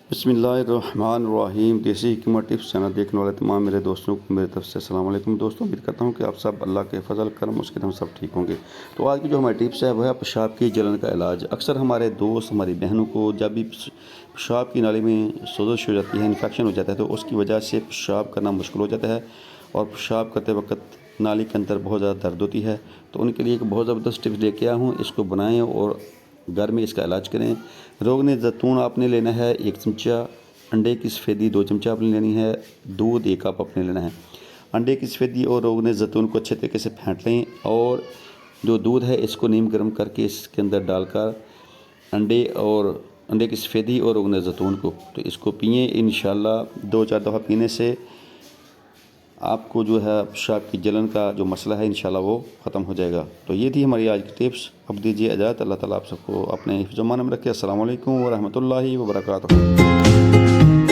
बिस्मिल्लाहिर्रहमानिर्रहीम। देसी हिकमत टिप्स चैनल देखने वाले तमाम मेरे दोस्तों को मेरी तरफ से अस्सलाम वालेकुम। दोस्तों, उम्मीद करता हूँ कि आप सब अल्लाह के फजल करम उसके हम सब ठीक होंगे। तो आज की जो हमारी टिप्स है वह है पेशाब की जलन का इलाज। अक्सर हमारे दोस्त हमारी बहनों को जब भी पेशाब की नाली में सोजश हो जाती है, इन्फेक्शन हो जाता है, तो उसकी वजह से पेशाब करना मुश्किल हो जाता है और पेशाब करते वक्त नाली के अंदर बहुत ज़्यादा दर्द होती है। तो उनके लिए एक बहुत ज़बरदस्त टिप्स लेके आया हूँ। इसको बनाएं और घर में इसका इलाज करें। रोगन ज़ैतून आपने लेना है 1 चमचा, अंडे की सफ़ेदी 2 चमचा आपने लेनी है, दूध 1 कप आपने लेना है। अंडे की सफ़ेदी और रोगन ज़ैतून को अच्छे तरीके से फेंट लें और जो दूध है इसको नीम गर्म करके इसके अंदर डालकर अंडे की सफ़ेदी और रोगन ज़ैतून को तो इसको पिएँ। इंशाल्लाह 2-4 दफ़ा पीने से आपको जो है पेशाब की जलन का जो मसला है इंशाल्लाह वो ख़त्म हो जाएगा। तो ये थी हमारी आज की टिप्स। अब दीजिए इजाज़त। अल्लाह ताला आप सबको अपने हिफ्ज़-ओ-मान में रखे। अस्सलाम वालेकुम व रहमतुल्लाहि व बरकातुहू।